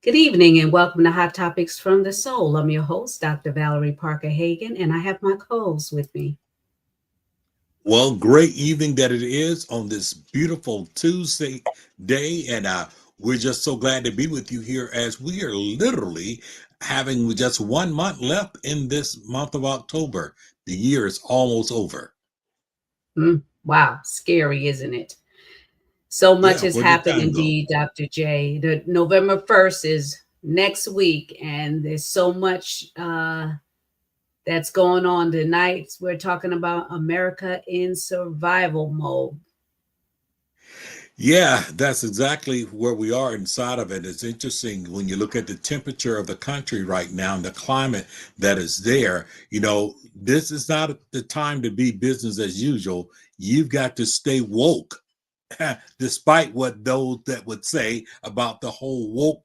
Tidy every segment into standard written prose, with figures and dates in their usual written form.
Good evening and welcome to Hot Topics from the Soul. I'm your host, Dr. Valerie Parker Hagan, and I have my co-host with me. Well, great evening that it is on this beautiful Tuesday day. And we're just so glad to be with you here as we are literally having just 1 month left in this month of October. The year is almost over. Wow, scary, isn't it? So much Yeah, has where did happened time go? indeed, Dr. J. The November 1st is next week, and there's so much that's going on tonight. We're talking about America in survival mode. Yeah, that's exactly where we are inside of it. It's interesting when you look at the temperature of the country right now and the climate that is there. This is not the time to be business as usual. You've got to stay woke, despite what those that would say about the whole woke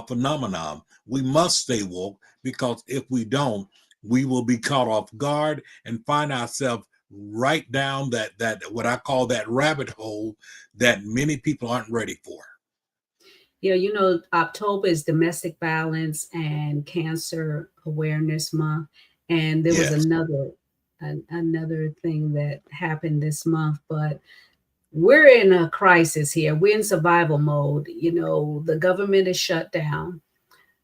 phenomenon. We must stay woke because if we don't, we will be caught off guard and find ourselves right down that what I call that rabbit hole that many people aren't ready for. Yeah, October is Domestic Violence and Cancer Awareness Month, and there was Yes. another thing that happened this month, but we're in a crisis here. We're in survival mode. The government is shut down.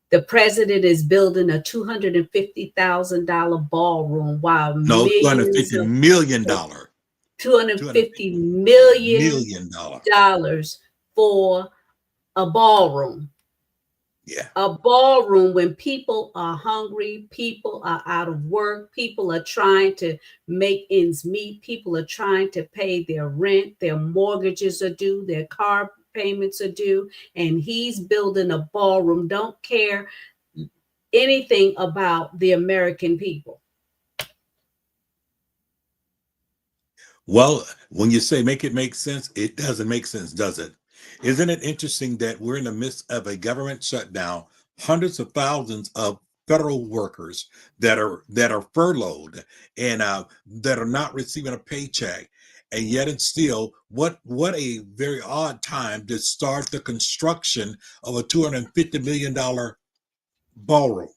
The president is building a $250,000 ballroom while No, millions of $250 million. $250 $250 million million. dollars for a ballroom. Yeah. A ballroom when people are hungry, people are out of work, people are trying to make ends meet, people are trying to pay their rent, their mortgages are due, their car payments are due, and he's building a ballroom. Don't care anything about the American people. Well, when you say make it make sense, it doesn't make sense, does it? Isn't it interesting that we're in the midst of a government shutdown, hundreds of thousands of federal workers that are furloughed and that are not receiving a paycheck, and yet and still, what a very odd time to start the construction of a $250 million ballroom.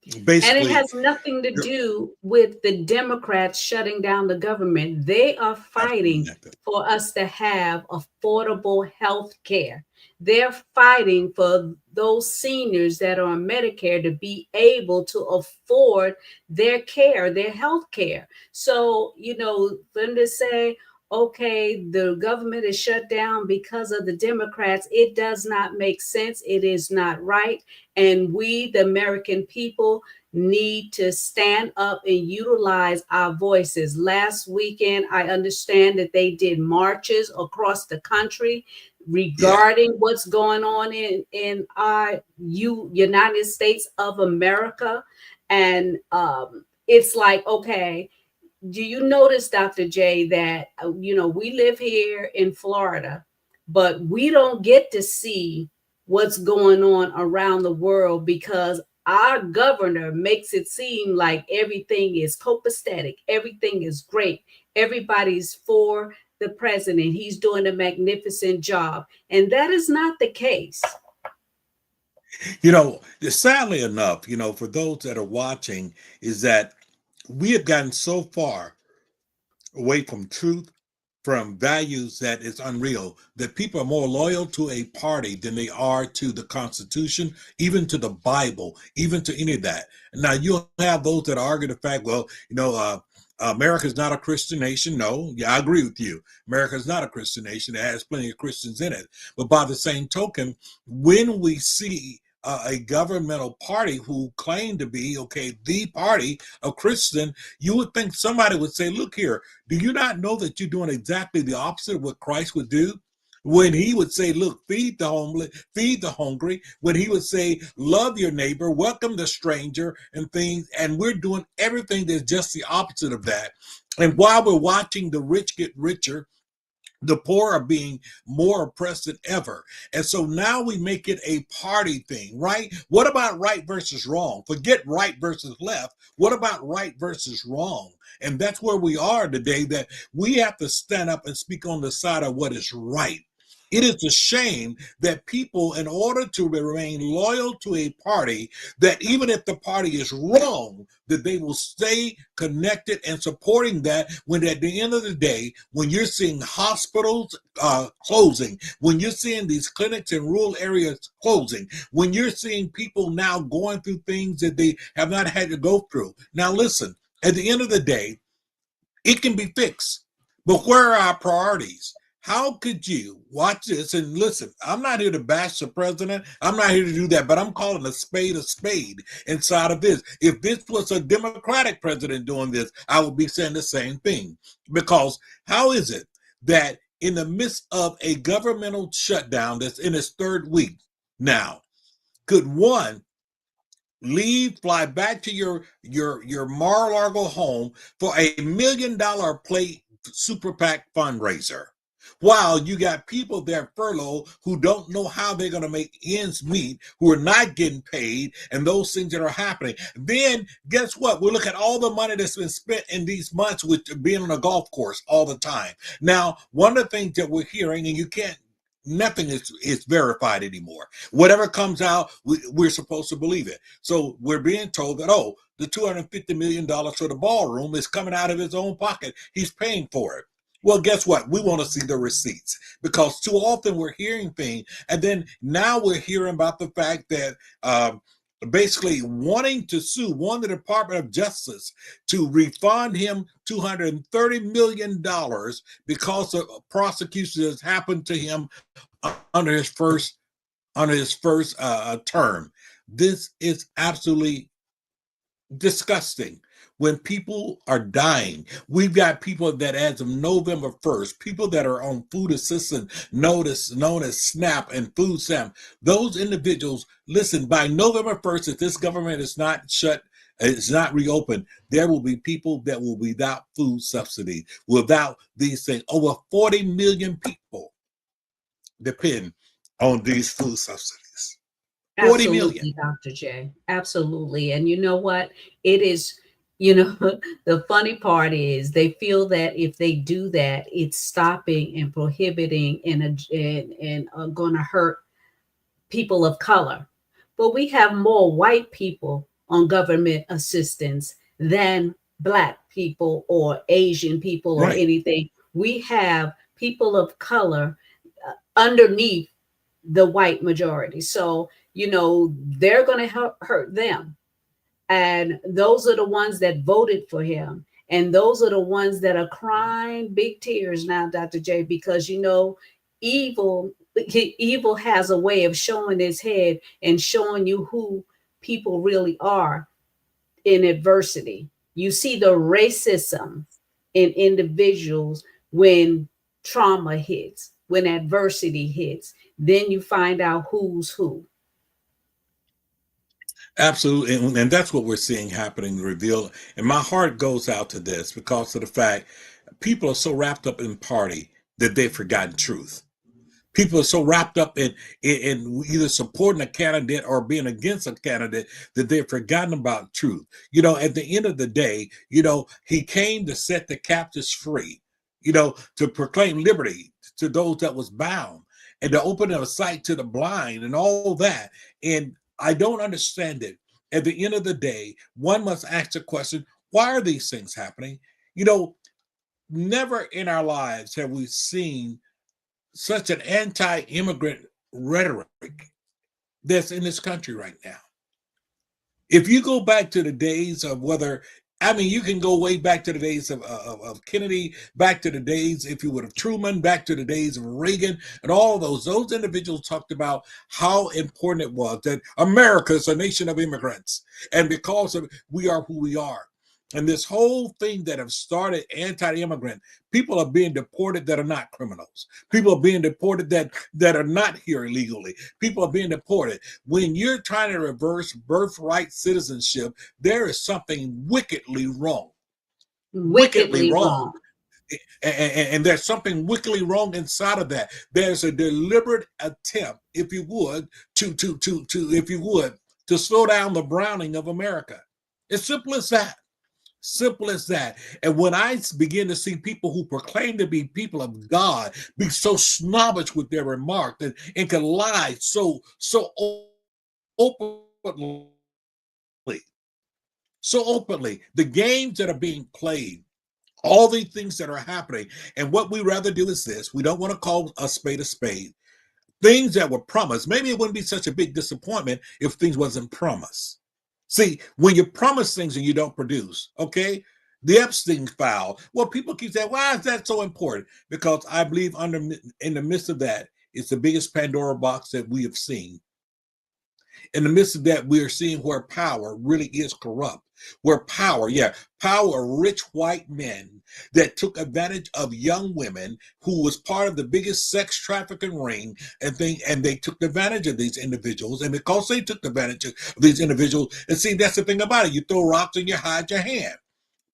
And it Basically, has nothing to do with the Democrats shutting down the government. They are absolutely fighting nothing. for us to have affordable health care. They're fighting for those seniors that are on Medicare to be able to afford their care, their health care. So, when they say, okay, the government is shut down because of the Democrats, it does not make sense. It is not right. And we, the American people, need to stand up and utilize our voices. Last weekend, I understand that they did marches across the country Yeah. regarding what's going on in our United States of America. And it's like, okay, do you notice, Dr. J, that, we live here in Florida, but we don't get to see what's going on around the world because our governor makes it seem like everything is copacetic, everything is great, everybody's for the president, he's doing a magnificent job. And that is not the case. Sadly enough, for those that are watching, is that we have gotten so far away from truth, from values that is unreal, that people are more loyal to a party than they are to the Constitution, even to the Bible, even to any of that. Now, you'll have those that argue the fact, well, America is not a Christian nation. No, yeah, I agree with you. America is not a Christian nation. It has plenty of Christians in it. But by the same token, when we see a governmental party who claim to be, okay, the party of Christian, you would think somebody would say, look here, do you not know that you're doing exactly the opposite of what Christ would do? When he would say, look, feed the homeless, feed the hungry, when he would say, love your neighbor, welcome the stranger and things, and we're doing everything that's just the opposite of that. And while we're watching the rich get richer, the poor are being more oppressed than ever. And so now we make it a party thing, right? What about right versus wrong? Forget right versus left. What about right versus wrong? And that's where we are today, that we have to stand up and speak on the side of what is right. It is a shame that people, in order to remain loyal to a party, that even if the party is wrong, that they will stay connected and supporting that, when at the end of the day, when you're seeing hospitals closing, when you're seeing these clinics in rural areas closing, when you're seeing people now going through things that they have not had to go through. Now listen, at the end of the day, it can be fixed. But where are our priorities? How could you watch this and listen? I'm not here to bash the president. I'm not here to do that, but I'm calling a spade inside of this. If this was a Democratic president doing this, I would be saying the same thing. Because how is it that in the midst of a governmental shutdown that's in its third week now, could one leave, fly back to your Mar-a-Lago home for $1 million plate super PAC fundraiser, while you got people there furloughed who don't know how they're going to make ends meet, who are not getting paid, and those things that are happening. Then guess what? We look at all the money that's been spent in these months with being on a golf course all the time. Now, one of the things that we're hearing, and you can't, nothing is verified anymore. Whatever comes out, we're supposed to believe it. So we're being told that, oh, the $250 million for the ballroom is coming out of his own pocket. He's paying for it. Well, guess what? We want to see the receipts, because too often we're hearing things, and then now we're hearing about the fact that basically wanting to sue, wanting the Department of Justice to refund him $230 million because of prosecution that's happened to him under his first term. This is absolutely disgusting. When people are dying, we've got people that, as of November 1st, people that are on food assistance notice known as SNAP and food stamp. Those individuals, listen, by November 1st, if this government is not shut, it's not reopened, there will be people that will be without food subsidy, without these things. Over 40 million people depend on these food subsidies. 40 million. Absolutely, Dr. J. Absolutely. And you know what? It is, you know, the funny part is they feel that if they do that, it's stopping and prohibiting and going to hurt people of color. But we have more white people on government assistance than black people or Asian people or Right. anything. We have people of color underneath the white majority. So, they're going to hurt them. And those are the ones that voted for him. And those are the ones that are crying big tears now, Dr. J, because, evil evil has a way of showing its head and showing you who people really are in adversity. You see the racism in individuals when trauma hits, when adversity hits. Then you find out who's who. Absolutely. And that's what we're seeing happening, revealed. And my heart goes out to this because of the fact people are so wrapped up in party that they've forgotten truth. People are so wrapped up in either supporting a candidate or being against a candidate that they've forgotten about truth. At the end of the day, he came to set the captives free, to proclaim liberty to those that was bound, and to open a sight to the blind and all that. And I don't understand it. At the end of the day, one must ask the question, why are these things happening? Never in our lives have we seen such an anti-immigrant rhetoric that's in this country right now. If you go back to the days of you can go way back to the days of Kennedy, back to the days, if you would, of Truman, back to the days of Reagan, and all those individuals talked about how important it was that America is a nation of immigrants. And because of we are who we are. And this whole thing that have started anti-immigrant, people are being deported that are not criminals. People are being deported that are not here illegally. People are being deported. When you're trying to reverse birthright citizenship, there is something wickedly wrong. Wickedly Wickedly wrong. wrong. And there's something wickedly wrong inside of that. There's a deliberate attempt, if you would, to slow down the browning of America. As simple as that. Simple as that. And when I begin to see people who proclaim to be people of God be so snobbish with their remarks and can lie so openly, so openly, the games that are being played, all these things that are happening, and what we rather do is this: we don't want to call a spade a spade. Things that were promised, maybe it wouldn't be such a big disappointment if things wasn't promised. See, when you promise things and you don't produce, okay, the Epstein file. Well, people keep saying, "Why is that so important?" Because I believe in the midst of that, it's the biggest Pandora box that we have seen. In the midst of that, we are seeing where power really is corrupt. Where power, yeah, power, rich white men that took advantage of young women who was part of the biggest sex trafficking ring and they took advantage of these individuals. And because they took advantage of these individuals, and see, that's the thing about it. You throw rocks and you hide your hand.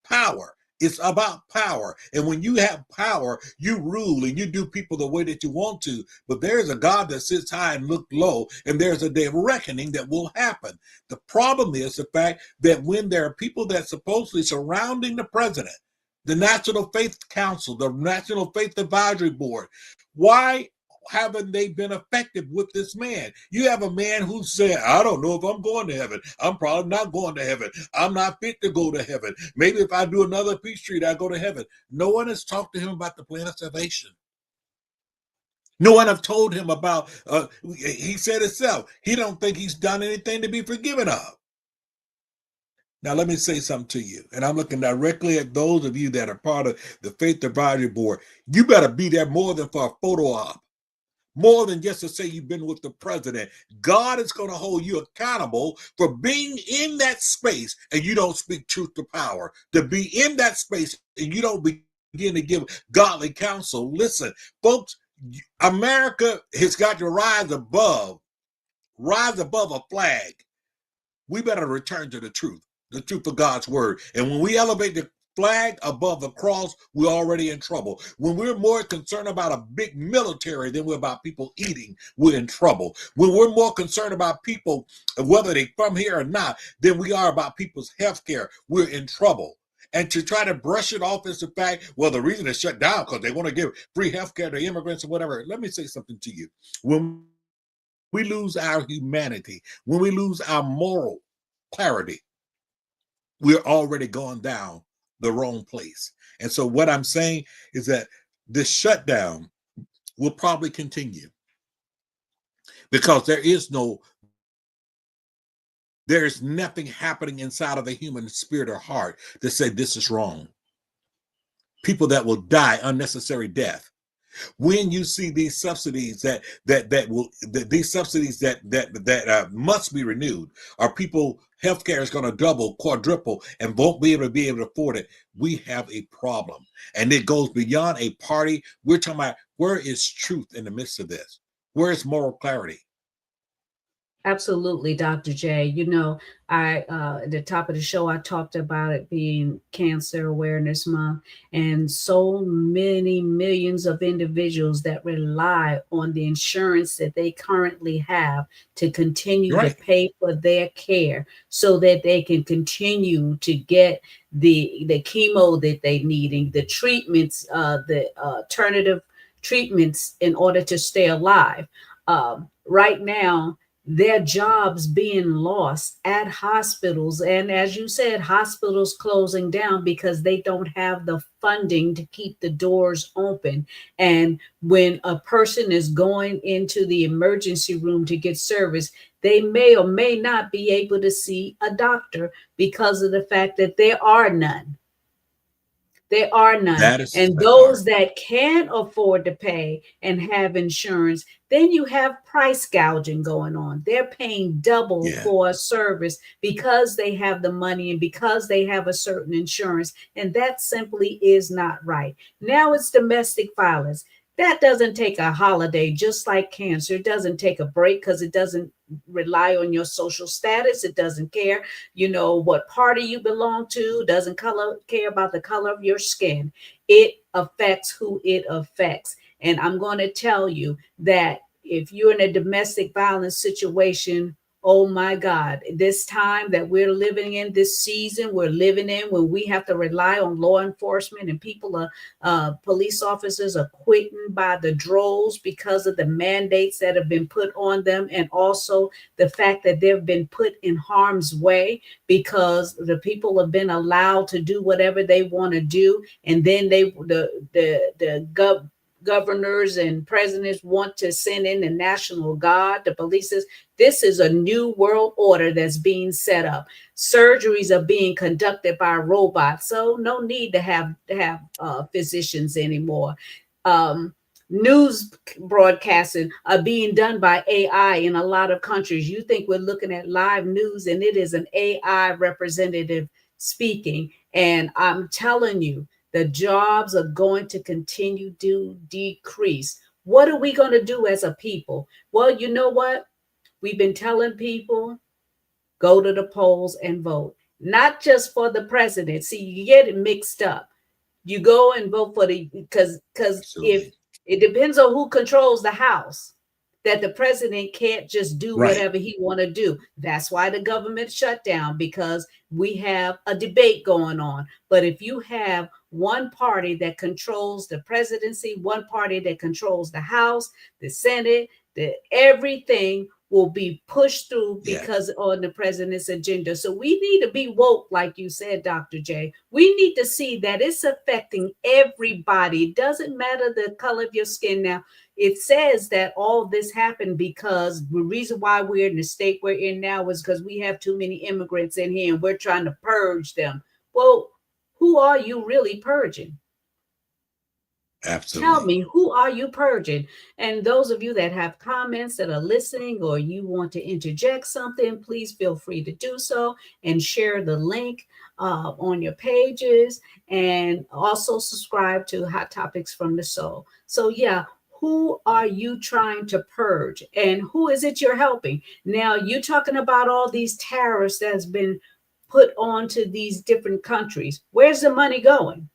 Power. It's about power. And when you have power, you rule and you do people the way that you want to. But there's a God that sits high and looks low, and there's a day of reckoning that will happen. The problem is the fact that when there are people that supposedly surrounding the president, the National Faith Council, the National Faith Advisory Board, why haven't they been effective with this man? You have a man who said, I don't know if I'm going to heaven. I'm probably not going to heaven. I'm not fit to go to heaven. Maybe if I do another Peace Street, I go to heaven. No one has talked to him about the plan of salvation. No one have told him about, he said himself, he don't think he's done anything to be forgiven of. Now, let me say something to you, and I'm looking directly at those of you that are part of the Faith Advisory Board. You better be there more than for a photo op. More than just to say you've been with the president. God is going to hold you accountable for being in that space and you don't speak truth to power. To be in that space and you don't begin to give godly counsel. Listen, folks, America has got to rise above a flag. We better return to the truth of God's word. And when we elevate the flag above the cross, we're already in trouble. When we're more concerned about a big military than we're about people eating, we're in trouble. When we're more concerned about people, whether they're from here or not, than we are about people's health care, we're in trouble. And to try to brush it off as the fact, well, the reason it's shut down because they want to give free health care to immigrants or whatever. Let me say something to you. When we lose our humanity, when we lose our moral clarity, we're already going down the wrong place. And so what I'm saying is that this shutdown will probably continue because there is nothing happening inside of the human spirit or heart to say this is wrong. People that will die unnecessary death. When you see these subsidies that must be renewed, or people healthcare is going to double, quadruple, and won't be able to afford it, we have a problem, and it goes beyond a party. We're talking about where is truth in the midst of this? Where is moral clarity? Absolutely, Dr. J. I at the top of the show, I talked about it being Cancer Awareness Month, and so many millions of individuals that rely on the insurance that they currently have to continue to Right. pay for their care, so that they can continue to get the chemo that they need and the treatments, the alternative treatments in order to stay alive. Right now, their jobs being lost at hospitals, and as you said, hospitals closing down because they don't have the funding to keep the doors open. And when a person is going into the emergency room to get service, they may or may not be able to see a doctor because of the fact that there are none. There are none. That is the And sad part. those that can afford to pay and have insurance, then you have price gouging going on. They're paying double Yeah. for a service because they have the money and because they have a certain insurance. And that simply is not right. Now it's domestic violence. That doesn't take a holiday, just like cancer. It doesn't take a break because it doesn't rely on your social status. It doesn't care what party you belong to, doesn't care about the color of your skin. It affects who it affects. And I'm going to tell you that if you're in a domestic violence situation, Oh my God, this time that we're living in, this season we're living in, when we have to rely on law enforcement and people are, police officers are quitting by the droves because of the mandates that have been put on them, and also the fact that they've been put in harm's way because the people have been allowed to do whatever they want to do, and then the governors and presidents want to send in the national guard, the police. This is a new world order that's being set up. Surgeries are being conducted by robots, so no need to have physicians anymore. News broadcasting are being done by AI in a lot of countries. You think we're looking at live news, and it is an AI representative speaking. And I'm telling you, the jobs are going to continue to decrease. What are we going to do as a people? Well, you know what? We've been telling people, go to the polls and vote, not just for the president. See, you get it mixed up. You go and vote for the, because if Absolutely. it depends on who controls the house, that the president can't just do Right. whatever he want to do. That's why the government shut down, because we have a debate going on. But if you have one party that controls the presidency, one party that controls the house, the senate, the everything will be pushed through Yeah. because on the president's agenda. So we need to be woke, like you said, Dr. J. We need to see that it's affecting everybody. It doesn't matter the color of your skin now. It says that all this happened because the reason why we're in the state we're in now is because we have too many immigrants in here and we're trying to purge them. Well, who are you really purging? Tell Absolutely. me, who are you purging? And those of you that have comments that are listening, or you want to interject something, please feel free to do so and share the link on your pages, and also subscribe to Hot Topics from the Soul. So, yeah, who are you trying to purge, and who is it you're helping? Now, you're talking about all these tariffs that's been put onto these different countries. Where's the money going?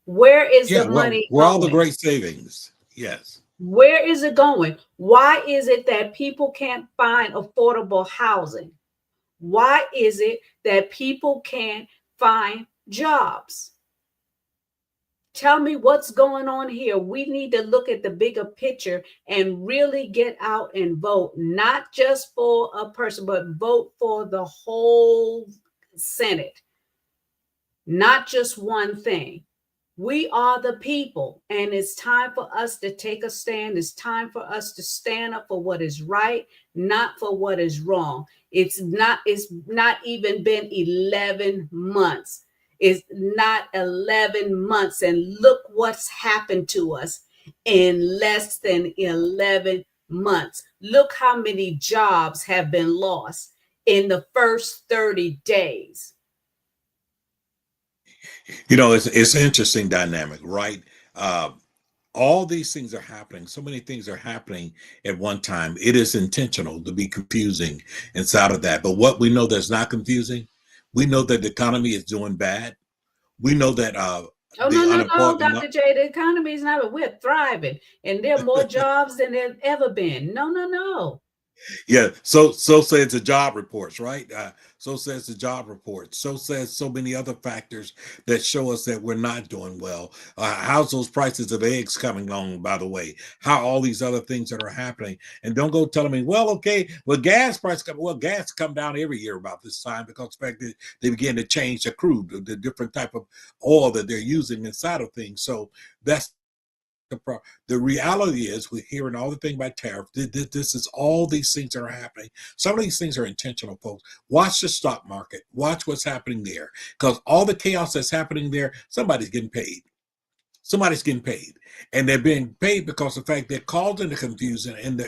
Where is Yeah. the Well, money we're all the going? great savings. Yes. Where is it going? Why is it that people can't find affordable housing? Why is it that people can't find jobs? Tell me what's going on here. We need to look at the bigger picture and really get out and vote, not just for a person, but vote for the whole Senate, not just one thing. We are the people, and it's time for us to take a stand. It's time for us to stand up for what is right, not for what is wrong. It's not even been 11 months. It's not 11 months. And look what's happened to us in less than 11 months. Look how many jobs have been lost in the first 30 days. It's an interesting dynamic, right? Uh, all these things are happening. So many things are happening at one time. It is intentional to be confusing inside of that. But what we know that's not confusing, we know that the economy is doing bad. We know that Oh, the no, no, no, unemployment. Dr. J. The economy is not, we're thriving, and there are more jobs than there's ever been. No, no, no. Yeah, so says the job reports, right? So says the job reports. So says so many other factors that show us that we're not doing well. How's those prices of eggs coming on, by the way? How all these other things that are happening, and don't go telling me, well, okay, well, gas price come. Well, gas come down every year about this time because the fact that they begin to change the crude, the different type of oil that they're using inside of things. So that's the reality is we're hearing all the thing about tariff. This is all these things that are happening. Some of these things are intentional, folks. Watch the stock market. Watch what's happening there, because all the chaos that's happening there, somebody's getting paid. Somebody's getting paid, and they're being paid because of the fact they're causing the confusion and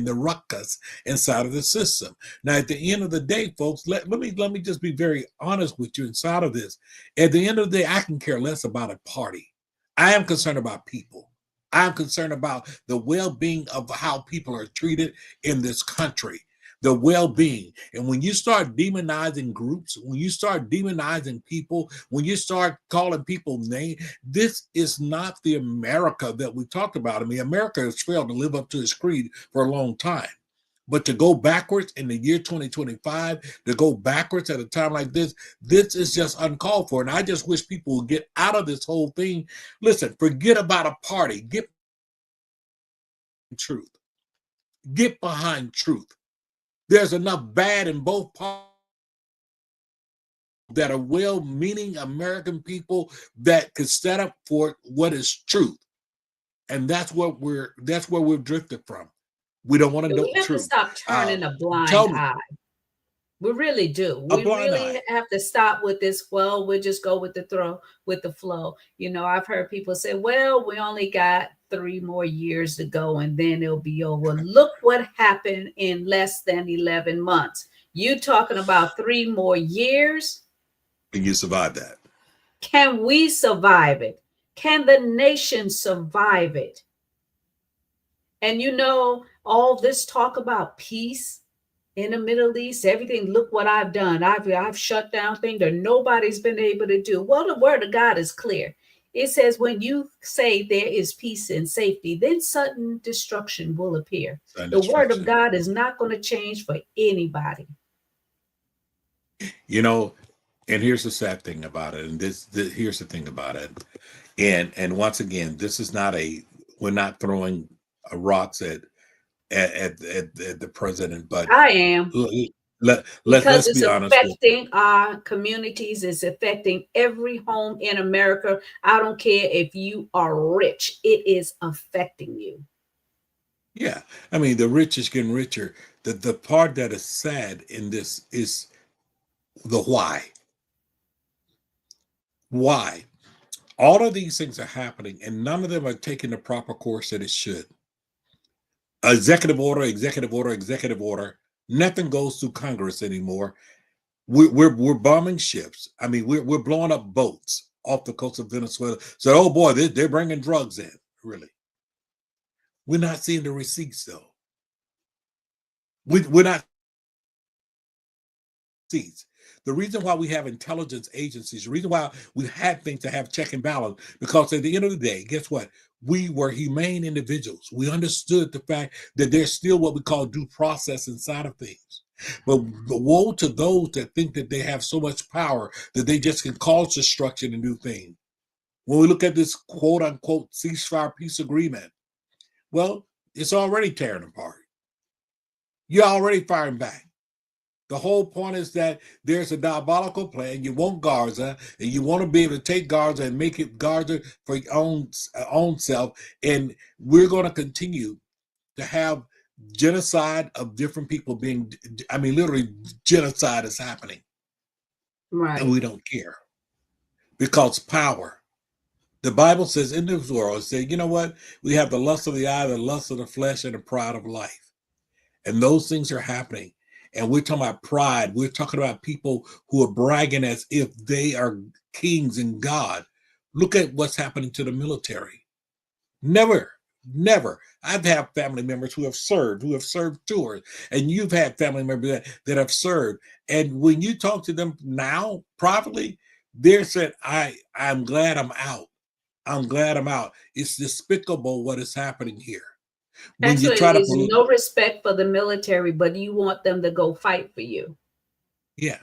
the ruckus inside of the system. Now, at the end of the day, folks, let me just be very honest with you inside of this. At the end of the day, I can care less about a party. I am concerned about people. I'm concerned about the well-being of how people are treated in this country, the well-being. And when you start demonizing groups, when you start demonizing people, when you start calling people names, this is not the America that we talked about. I mean, America has failed to live up to its creed for a long time. But to go backwards in the year 2025, to go backwards at a time like this is just uncalled for. And I just wish people would get out of this whole thing. Listen, forget about a party. Get truth. Get behind truth. There's enough bad in both parties that are well-meaning American people that could stand up for what is truth. And that's where we've drifted from. We don't want to know We have to truth. stop turning a blind Tell me, eye. We really do. a We blind really eye. have to stop with this. Well, we'll just go with the flow. I've heard people say, well, we only got 3 more years to go and then it'll be over. Look what happened in less than 11 months. You talking about 3 more years? Can you survive that? Can we survive it? Can the nation survive it? And all this talk about peace in the Middle East, everything, look what I've done. I've shut down things that nobody's been able to do. Well, the word of God is clear. It says when you say there is peace and safety, then sudden destruction will appear. Sudden The word of destruction. God is not going to change for anybody. And here's the sad thing about it. And here's the thing about it. And once again, this is not we're not throwing rocks at the president, but I am. Because let's it's be honest with affecting our communities, it's affecting every home in America. I don't care if you are rich, it is affecting you. yeah. I mean, the rich is getting richer. The part that is sad in this is the why. Why? All of these things are happening, and none of them are taking the proper course that it should. Executive order, executive order, executive order. Nothing goes through Congress anymore. We're bombing ships. I mean, we're blowing up boats off the coast of Venezuela. So, oh boy, they're bringing drugs in. Really, we're not seeing the receipts though. We're not receipts. The reason why we have intelligence agencies, the reason why we had things to have check and balance, because at the end of the day, guess what? We were humane individuals. We understood the fact that there's still what we call due process inside of things. But woe to those that think that they have so much power that they just can cause destruction and do things. When we look at this quote unquote ceasefire peace agreement, well, it's already tearing apart. You're already firing back. The whole point is that there's a diabolical plan. You want Gaza, and you want to be able to take Gaza and make it Gaza for your own self. And we're going to continue to have genocide of different people literally genocide is happening. Right. And we don't care because power. The Bible says in this world, it says, you know what? We have the lust of the eye, the lust of the flesh, and the pride of life. And those things are happening. And we're talking about pride. We're talking about people who are bragging as if they are kings and God. Look at what's happening to the military. Never. I've had family members who have served tours, and you've had family members that have served. And when you talk to them now privately, they're saying, I'm glad I'm out. I'm glad I'm out. It's despicable what is happening here. When you Actually, try to, there's no respect for the military, but you want them to go fight for you. yeah.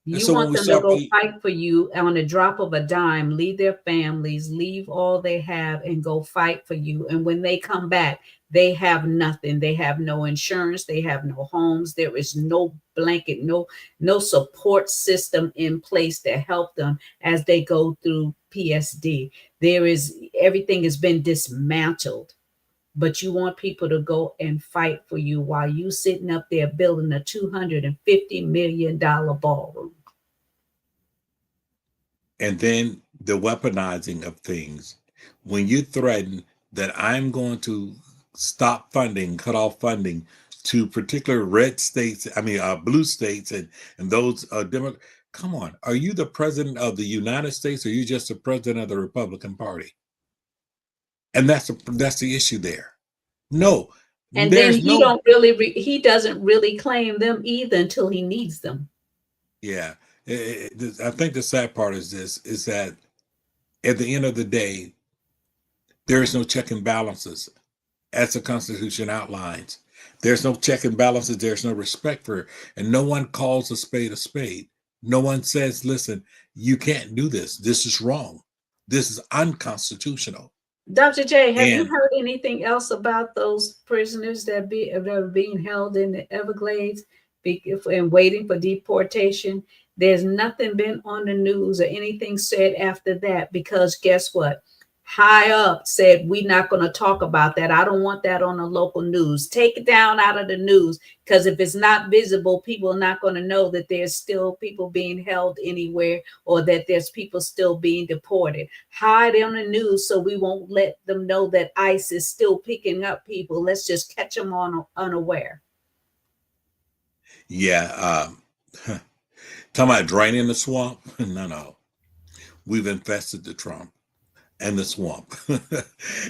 And You so when want we them to start, go fight for you on a drop of a dime, leave their families, leave all they have, and go fight for you. And when they come back, they have nothing. They have no insurance. They have no homes. There is no blanket, no support system in place to help them as they go through PSD. Everything has been dismantled, but you want people to go and fight for you while you sitting up there building a $250 million ballroom. and then the weaponizing of things. When you threaten that I'm going to stop funding, cut off funding to particular red states, blue states, and those Democrats. Come on, are you the president of the United States, or are you just the president of the Republican Party? And that's the issue there. No, And then there's no. he doesn't really claim them either until he needs them. Yeah, I think the sad part is this: is that at the end of the day, there is no check and balances, as the Constitution outlines. There's no check and balances. There's no respect for it. And no one calls a spade a spade. No one says, listen, you can't do this. This is wrong. This is unconstitutional. Dr. J, have you And heard anything else about those prisoners that are being held in the Everglades and waiting for deportation? There's nothing been on the news or anything said after that because guess what? High up said we're not going to talk about that. I don't want that on the local news. Take it down out of the news because if it's not visible, people are not going to know that there's still people being held anywhere or that there's people still being deported. Hide on the news so we won't let them know that ICE is still picking up people. Let's just catch them on unaware. yeah, talking about draining the swamp. No, no. We've infested the Trump and the swamp.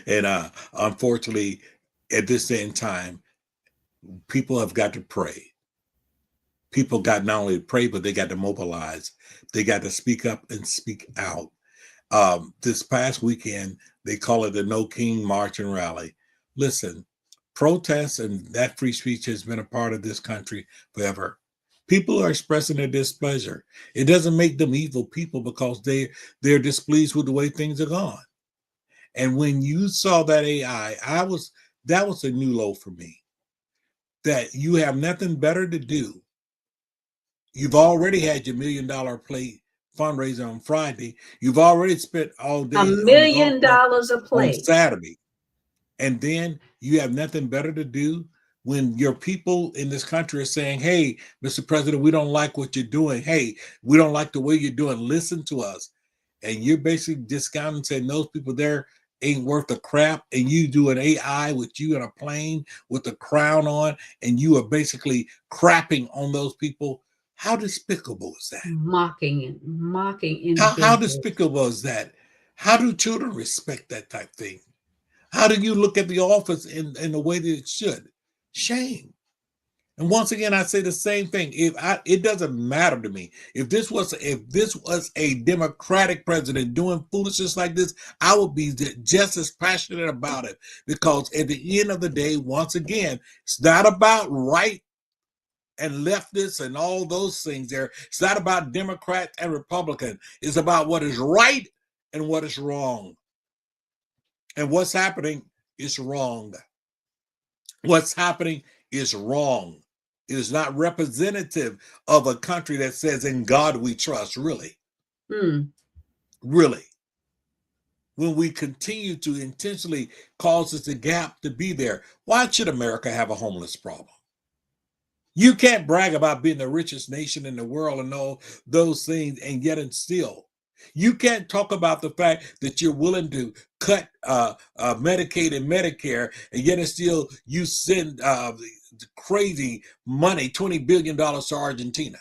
And unfortunately, at this day and time, people have got to pray. People got not only to pray, but they got to mobilize. They got to speak up and speak out. This past weekend, they call it the No King March and Rally. Listen, protests and that free speech has been a part of this country forever. People are expressing their displeasure. It doesn't make them evil people because they're displeased with the way things are gone. And when you saw that AI, that was a new low for me. That you have nothing better to do. You've already had your $1 million plate fundraiser on Friday. You've already spent all A day on the golf million course dollars a on plate. Saturday. And then you have nothing better to do when your people in this country are saying, hey, Mr. President, we don't like what you're doing. Hey, we don't like the way you're doing. Listen to us. And you're basically discounting saying those people there ain't worth a crap. And you do an AI with you in a plane with a crown on, and you are basically crapping on those people. How despicable is that? Mocking How individuals. despicable is that? How do children respect that type thing? How do you look at the office in the way that it should? Shame. And once again, I say the same thing. It doesn't matter to me if this was a Democratic president doing foolishness like this, I would be just as passionate about it because at the end of the day, once again, it's not about right and leftists and all those things there. It's not about Democrat and Republican. It's about what is right and what is wrong. And what's happening is wrong. What's happening is wrong. It is not representative of a country that says, in God we trust, really. Hmm. Really. When we continue to intentionally cause the gap to be there, why should America have a homeless problem? You can't brag about being the richest nation in the world and all those things, and yet and still. You can't talk about the fact that you're willing to cut Medicaid and Medicare, and yet and still you send crazy money, $20 billion to Argentina.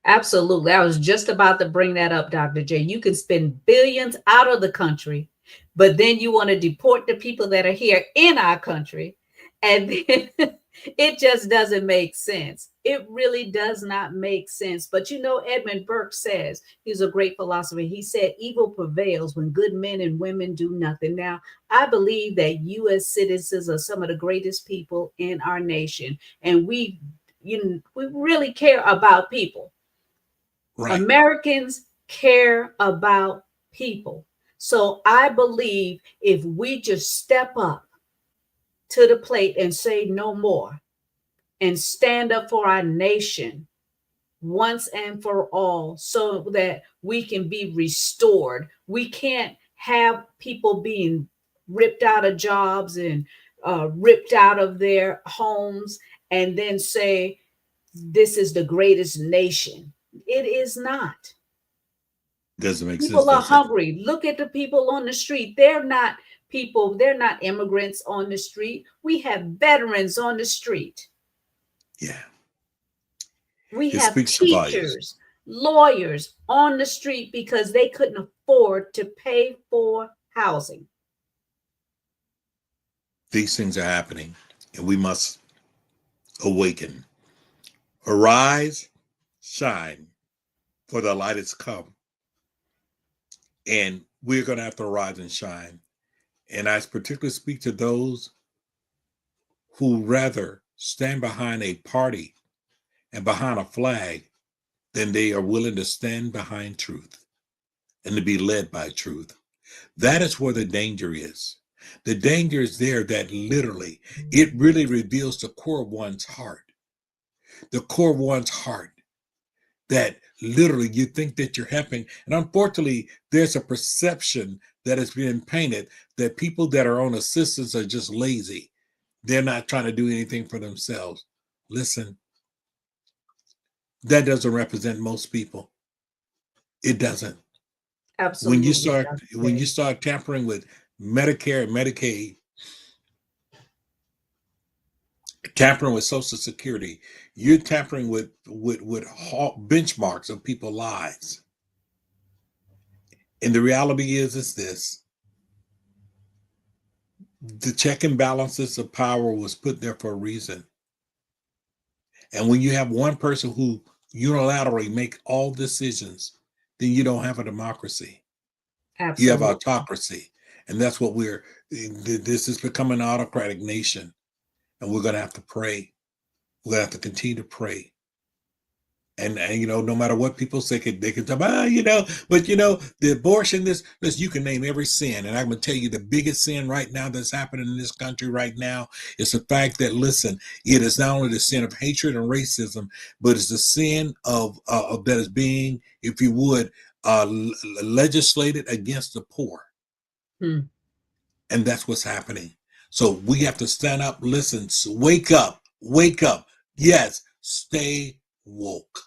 Absolutely. I was just about to bring that up, Dr. J. You can spend billions out of the country, but then you want to deport the people that are here in our country. And then it just doesn't make sense. It really does not make sense. But you know, Edmund Burke says, he's a great philosopher. He said, evil prevails when good men and women do nothing. Now, I believe that U.S. citizens are some of the greatest people in our nation. And we really care about people. Right. Americans care about people. So I believe if we just step up to the plate and say no more and stand up for our nation once and for all so that we can be restored. We can't have people being ripped out of jobs and ripped out of their homes and then say, this is the greatest nation. It is not. Doesn't make sense, People are does it? hungry. Look at the people on the street. They're not people, they're not immigrants on the street. We have veterans on the street. Yeah. We It have speaks to volumes. teachers, lawyers on the street because they couldn't afford to pay for housing. These things are happening, and we must awaken. Arise, shine, for the light has come. And we're going to have to rise and shine. And I particularly speak to those who rather stand behind a party and behind a flag than they are willing to stand behind truth and to be led by truth. That is where the danger is. The danger is there that literally it really reveals the core of one's heart, the core of one's heart, that literally you think that you're helping. And unfortunately, there's a perception that has been painted that people that are on assistance are just lazy. They're not trying to do anything for themselves. Listen, that doesn't represent most people. It doesn't. When you Absolutely, start Dr. when you J. start tampering with Medicare and Medicaid, tampering with Social Security, you're tampering with benchmarks of people's lives. And the reality is this: the check and balances of power was put there for a reason. And when you have one person who unilaterally make all decisions, then you don't have a democracy. You have Absolutely. autocracy. And that's what this is becoming an autocratic nation. And we're going to have to pray. We're going to have to continue to pray. And no matter what people say, they can talk about, but the abortion, this, you can name every sin. And I'm going to tell you the biggest sin right now that's happening in this country right now is the fact that, listen, it is not only the sin of hatred and racism, but it's the sin of that is being, if you would, legislated against the poor. Hmm. And that's what's happening. So we have to stand up, listen, wake up, wake up. Yes, stay woke.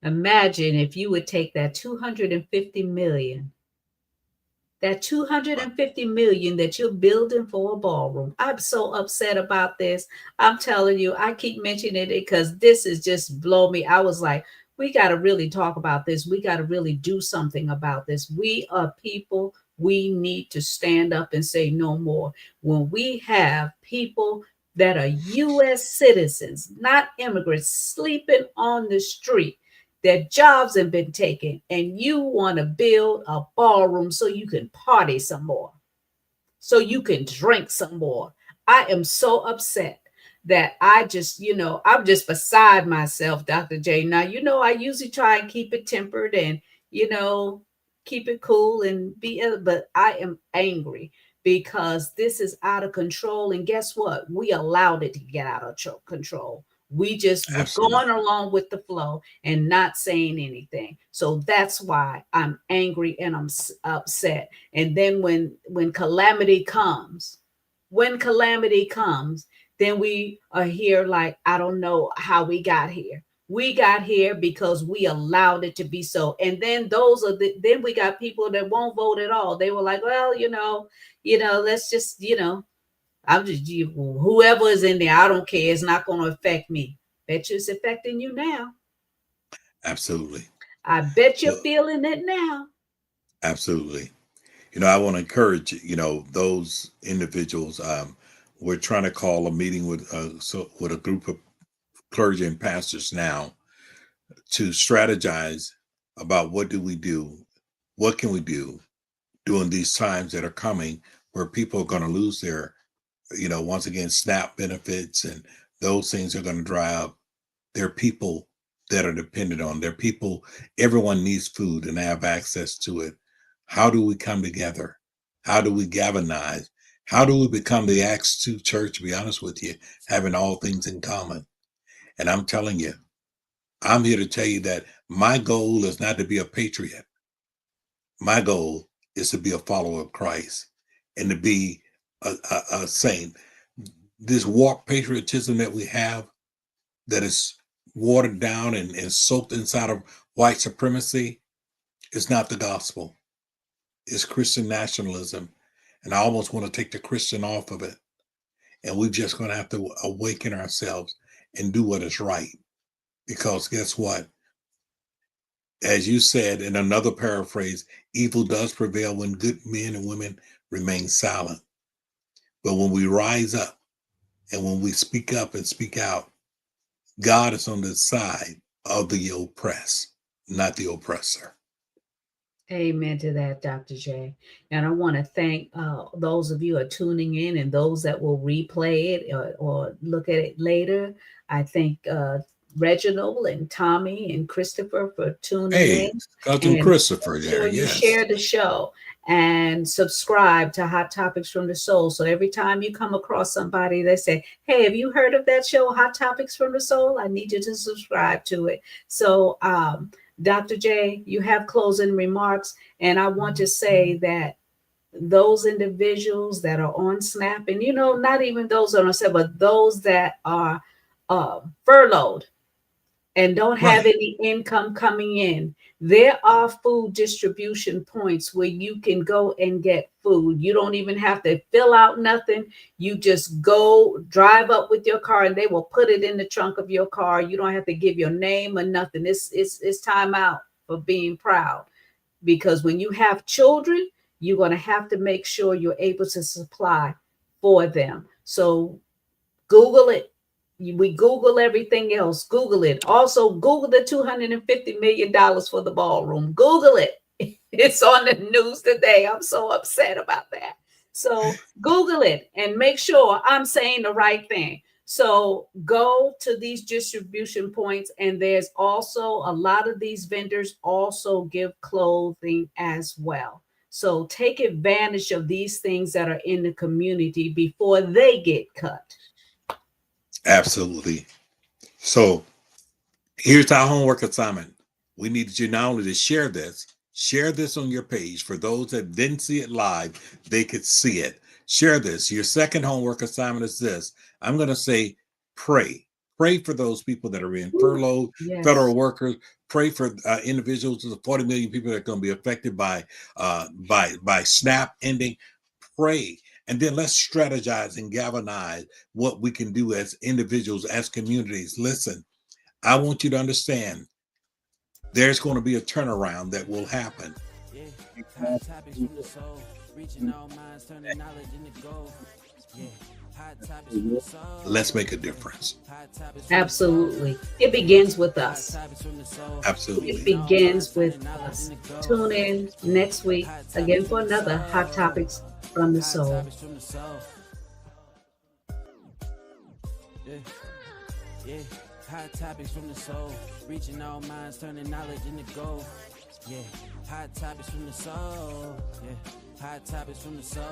Imagine if you would take that 250 million, that 250 million that you're building for a ballroom. I'm so upset about this. I'm telling you, I keep mentioning it because this is just blow me. I was like, we got to really talk about this. We got to really do something about this. We are people. We need to stand up and say no more. When we have people that are US citizens, not immigrants, sleeping on the street, their jobs have been taken, and you want to build a ballroom so you can party some more, so you can drink some more. I am so upset that I just, I'm just beside myself, Dr. J. Now, I usually try and keep it tempered and, you know, keep it cool and but I am angry because this is out of control. And guess what? We allowed it to get out of control. We just were Absolutely. going along with the flow and not saying anything. So that's why I'm angry and I'm upset. And then when calamity comes, then we are here like, I don't know how we got here. We got here because we allowed it to be so. And then then we got people that won't vote at all. They were like, well, let's just, I'm just whoever is in there, I don't care. It's not going to affect me. Bet you it's affecting you now. Absolutely. I bet you're Well, feeling it now. absolutely. I want to encourage, those individuals. We're trying to call a meeting with a group of clergy and pastors now to strategize about what do we do, what can we do during these times that are coming where people are going to lose their, once again, SNAP benefits, and those things are going to dry up. There are people that are dependent on. There are people. Everyone needs food and have access to it. How do we come together? How do we galvanize? How do we become the Acts 2 church, to be honest with you, having all things in common? And I'm telling you, I'm here to tell you that my goal is not to be a patriot. My goal is to be a follower of Christ and to be a saint. This warped patriotism that we have, that is watered down and soaked inside of white supremacy, is not the gospel. It's Christian nationalism. And I almost want to take the Christian off of it. And we're just going to have to awaken ourselves and do what is right. Because guess what? As you said in another paraphrase, evil does prevail when good men and women remain silent. But when we rise up and when we speak up and speak out, God is on the side of the oppressed, not the oppressor. Amen to that, Dr. J. And I want to thank those of you who are tuning in and those that will replay it or look at it later. I thank Reginald and Tommy and Christopher for tuning Hey, in. cousin And Christopher make there. sure you Yes. share the show and subscribe to Hot Topics from the Soul. So every time you come across somebody that say, "Hey, have you heard of that show, Hot Topics from the Soul?" I need you to subscribe to it. So, Dr. J, you have closing remarks, and I want to say that those individuals that are on SNAP, and not even those on SNAP, but those that are furloughed and don't have Right. any income coming in, there are food distribution points where you can go and get food. You don't even have to fill out nothing. You just go drive up with your car and they will put it in the trunk of your car. You don't have to give your name or nothing. It's time out for being proud, because when you have children, you're going to have to make sure you're able to supply for them. So Google it. We Google everything else. Google it. Also, Google the $250 million for the ballroom. Google it. It's on the news today. I'm so upset about that. So Google it and make sure I'm saying the right thing. So go to these distribution points, and there's also a lot of these vendors also give clothing as well. So take advantage of these things that are in the community before they get cut. Absolutely. So here's our homework assignment. We need you not only to share this on your page. For those that didn't see it live, they could see it. Share this. Your second homework assignment is this. I'm going to say, pray. Pray for those people that are being furloughed, federal Yes. workers. Pray for individuals. There's 40 million people that are going to be affected by SNAP ending. Pray, and then let's strategize and galvanize what we can do as individuals, as communities. Listen, I want you to understand there's going to be a turnaround that will happen. Yeah, hot topics from the soul, reaching all minds, turning knowledge into gold. Yeah, hot topics from the soul. Let's make a difference. Hot topics from the soul. Absolutely. It begins with Hot us. topics from the soul, It Absolutely. reaching all minds, begins with turning knowledge us. into gold. Tune in next week Hot again topics for from the another Hot soul. Topics from the Hot Soul. topics from the soul. Yeah, yeah. Hot topics from the soul, reaching all minds, turning knowledge into gold. Yeah, hot topics from the soul. Yeah, hot topics from the soul.